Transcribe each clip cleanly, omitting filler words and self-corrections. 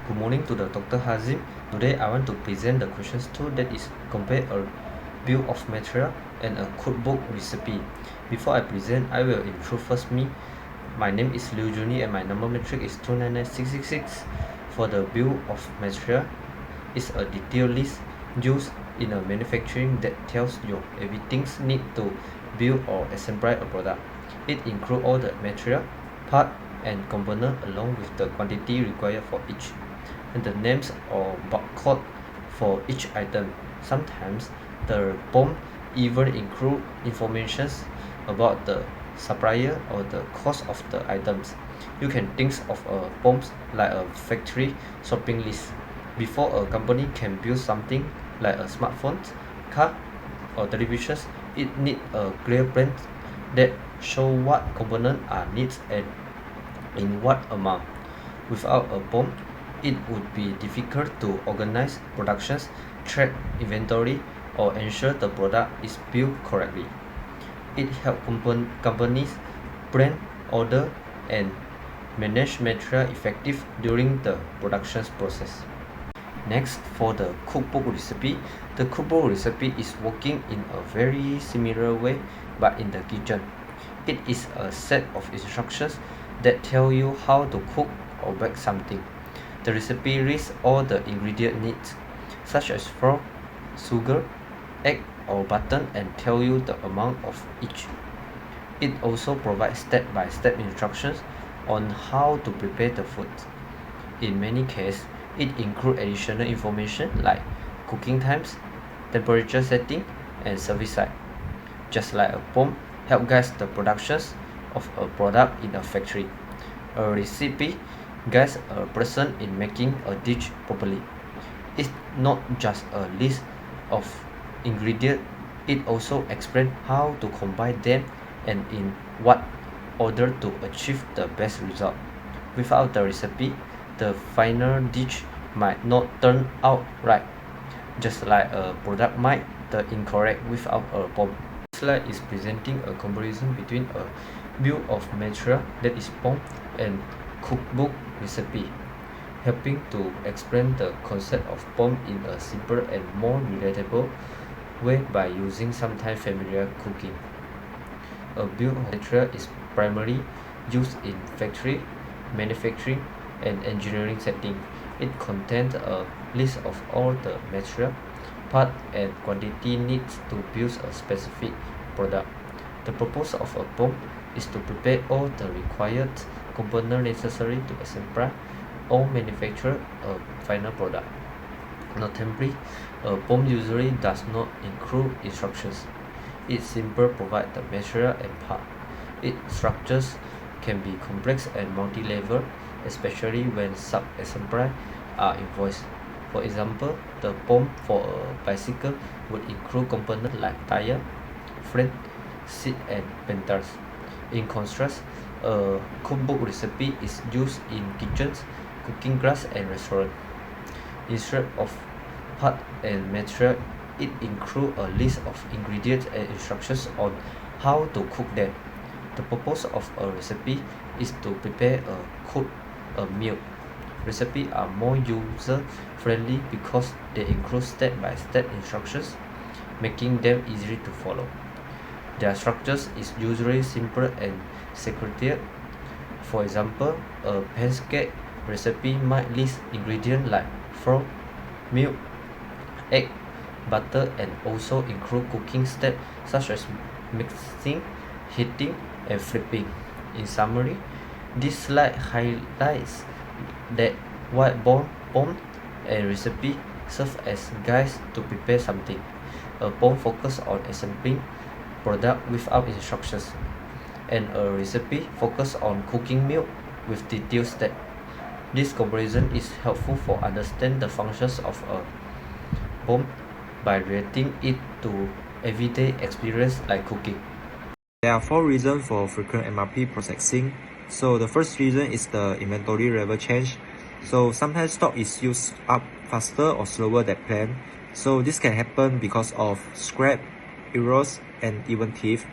Good morning to the Dr. Hazim. Today I want to present the questions 2 that is compare a bill of material and a cookbook recipe. Before I present, I will introduce first me. My name is Liu Juni and my number matrix is 299666. For the bill of material, is a detailed list used in a manufacturing that tells you everything need to build or assemble a product. It includes all the material, part, and component along with the quantity required for each, and the names or barcode for each item. Sometimes the BOM even include information about the supplier or the cost of the items. You can think of a BOM like a factory shopping list. Before a company can build something like a smartphone, car, or televisions, it needs a clear plan that show what components are needed and in what amount. Without a BOM, it would be difficult to organize productions, track inventory, or ensure the product is built correctly. It helps companies plan, order, and manage material effective during the production process. Next, for the cookbook recipe, the cookbook recipe is working in a very similar way but in the kitchen. It is a set of instructions that tell you how to cook or bake something. The recipe lists all the ingredient needs, such as flour, sugar, egg or butter, and tell you the amount of each. It also provides step-by-step instructions on how to prepare the food. In many cases, it includes additional information like cooking times, temperature setting, and service side. Just like a BOM help guide the productions of a product in a factory, a recipe guides a person in making a dish properly. It's not just a list of ingredients, it also explains how to combine them and in what order to achieve the best result. Without the recipe, the final dish might not turn out right, just like a product might turn incorrect without a BOM. This slide is presenting a comparison between a bill of material that is BOM and cookbook recipe, helping to explain the concept of BOM in a simpler and more relatable way by using sometimes familiar cooking. A bill of material is primarily used in factory, manufacturing, and engineering setting. It contains a list of all the material, part, and quantity needed to build a specific product. The purpose of a BOM is to prepare all the required components necessary to assemble or manufacture a final product. Notably, a BOM usually does not include instructions. It simply provides the material and part. Its structures can be complex and multi-level, especially when sub-assemblies are involved. For example, the BOM for a bicycle would include components like tire, frame, seat, and pedals. In contrast, a cookbook recipe is used in kitchens, cooking class, and restaurants. Instead of part and material, it includes a list of ingredients and instructions on how to cook them. The purpose of a recipe is to prepare a meal. Recipes are more user-friendly because they include step-by-step instructions, making them easy to follow. Their structure is usually simple and secretive. For example, a pancake recipe might list ingredients like flour, milk, egg, butter, and also include cooking steps such as mixing, heating, and flipping. In summary, this slide highlights that while BOM and recipe serve as guides to prepare something, a BOM focuses on assembling product without instructions, and a recipe focuses on cooking meal with detailed steps. This comparison is helpful for understand the functions of a BOM by relating it to everyday experience like cooking. There are 4 reasons for frequent MRP processing. So the first reason is the inventory level change. So sometimes stock is used up faster or slower than planned. So this can happen because of scrap, errors, and even theft.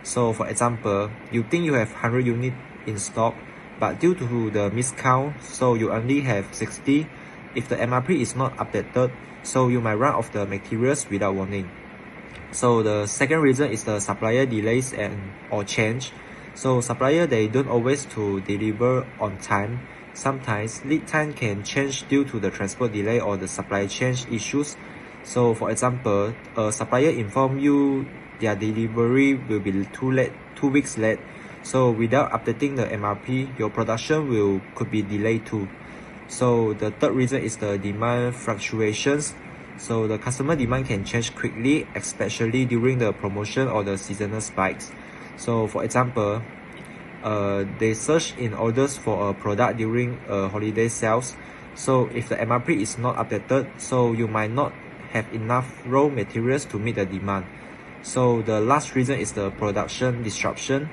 So for example, you think you have 100 units in stock, but due to the miscount, so you only have 60. if the MRP is not updated, so you might run out of the materials without warning. So the second reason is the supplier delays and or change. So supplier, they don't always to deliver on time. Sometimes lead time can change due to the transport delay or the supply chain issues. So for example, a supplier inform you their delivery will be 2 weeks late. So without updating the MRP, your production could be delayed too. So the third reason is the demand fluctuations. So the customer demand can change quickly, especially during the promotion or the seasonal spikes. So for example, they surge in orders for a product during holiday sales. So if the MRP is not updated, so you might not have enough raw materials to meet the demand. So the last reason is the production disruption.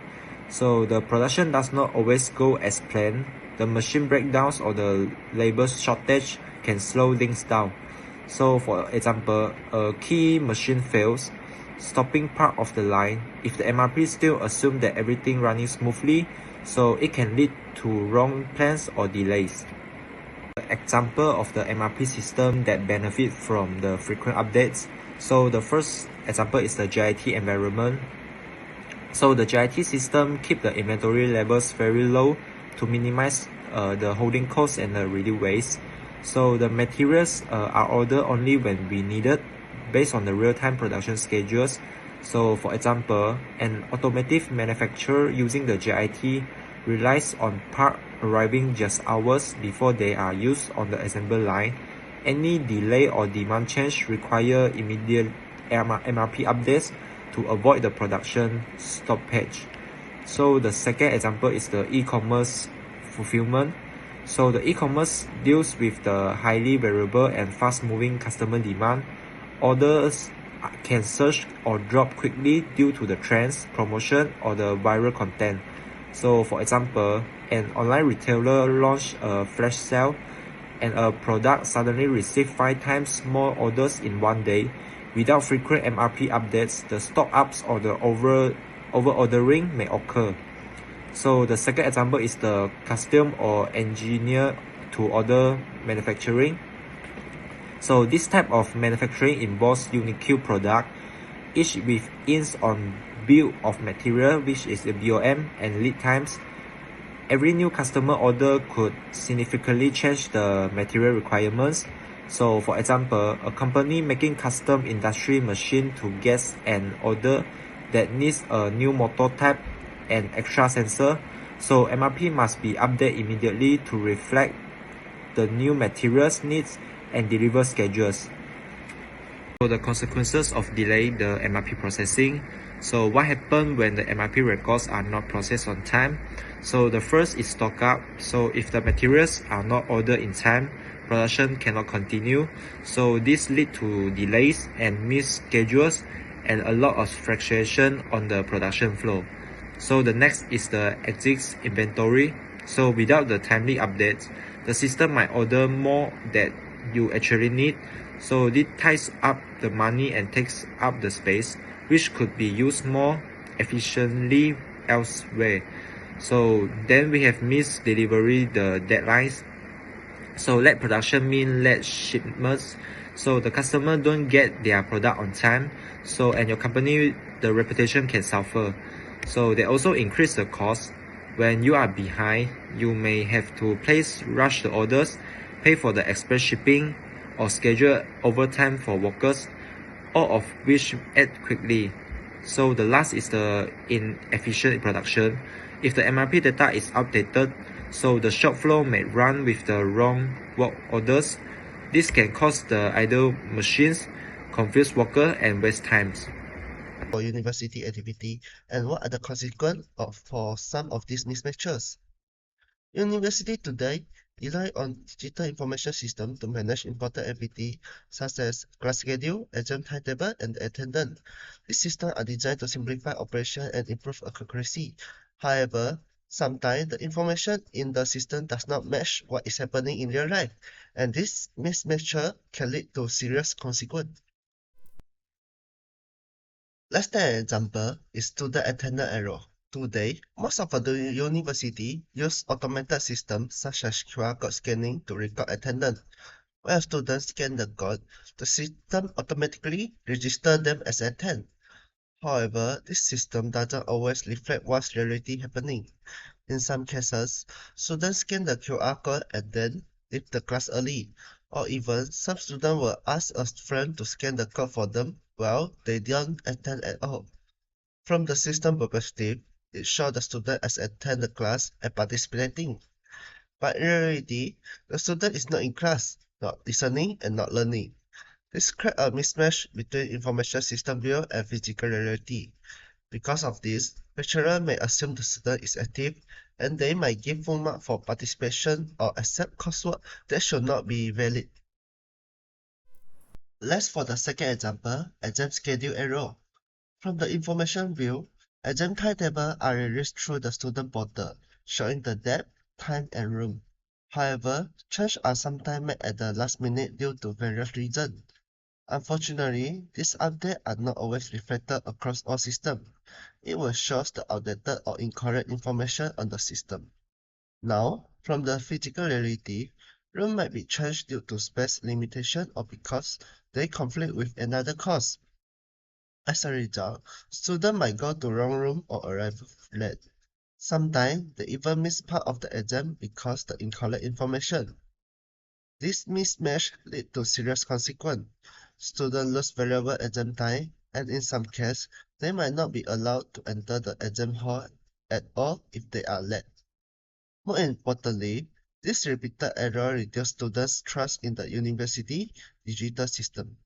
So the production does not always go as planned. The machine breakdowns or the labor shortage can slow things down. So for example, a key machine fails, stopping part of the line. If the MRP still assume that everything running smoothly, so it can lead to wrong plans or delays. An example of the MRP system that benefit from the frequent updates. So the first example is the JIT environment. So the JIT system keep the inventory levels very low to minimize the holding costs and the reduce waste. So the materials are ordered only when we need it based on the real-time production schedules. So for example, an automotive manufacturer using the JIT relies on part arriving just hours before they are used on the assembly line. Any delay or demand change require immediate MRP updates to avoid the production stoppage. So the second example is the e-commerce fulfillment. So the e-commerce deals with the highly variable and fast-moving customer demand. Orders can surge or drop quickly due to the trends, promotion, or the viral content. So for example, an online retailer launched a flash sale and a product suddenly received 5 times more orders in one day. Without frequent MRP updates, the stock ups or the over ordering may occur. So the second example is the custom or engineer to order manufacturing. So this type of manufacturing involves unique product, each with ins on bill of material, which is the BOM, and lead times. Every new customer order could significantly change the material requirements. So for example, a company making custom industry machine to get an order that needs a new motor type and extra sensor. So MRP must be updated immediately to reflect the new materials needs and deliver schedules. So the consequences of delay the MRP processing. So what happens when the MRP records are not processed on time? So the first is stock up. So if the materials are not ordered in time, production cannot continue. So this lead to delays and missed schedules and a lot of fluctuation on the production flow. So the next is the exit inventory. So without the timely updates, the system might order more that you actually need. So this ties up the money and takes up the space, which could be used more efficiently elsewhere. So then we have missed delivery the deadlines. So late production mean late shipments. So the customer don't get their product on time. So and your company, the reputation can suffer. So they also increase the cost. When you are behind, you may have to rush the orders, pay for the express shipping, or schedule overtime for workers, all of which add quickly. So the last is the inefficient production. If the MRP data is outdated, so the shop floor may run with the wrong work orders. This can cause the idle machines, confuse workers, and waste times. For university activity, and what are the consequences for some of these mismatches? University today rely on digital information system to manage important activity such as class schedule, exam timetable, and attendance. These systems are designed to simplify operation and improve accuracy. However, sometimes the information in the system does not match what is happening in real life, and this mismatch can lead to serious consequences. Let's take an example is student attendance error. Today, most of the university use automated systems such as QR code scanning to record attendance. When a student scans the code, the system automatically registers them as attend. However, this system doesn't always reflect what's really happening. In some cases, students scan the QR code and then leave the class early, or even some students will ask a friend to scan the code for them while they don't attend at all. From the system perspective, it shows the student as attend the class and participating. But in reality, the student is not in class, not listening and not learning. This creates a mismatch between information system view and physical reality. Because of this, lecturer may assume the student is active and they might give full mark for participation or accept coursework that should not be valid. Let's for the second example, exam schedule error. From the information view, exam timetable are released through the student portal, showing the date, time, and room. However, changes are sometimes made at the last minute due to various reasons. Unfortunately, these updates are not always reflected across all systems. It will show the outdated or incorrect information on the system. Now, from the physical reality, room might be changed due to space limitation or because they conflict with another course. As a result, students might go to wrong room or arrive late. Sometimes they even miss part of the exam because the incorrect information. This mismatch lead to serious consequence. Students lose valuable exam time, and in some cases, they might not be allowed to enter the exam hall at all if they are late. More importantly, this repeated error reduces students' trust in the university digital system.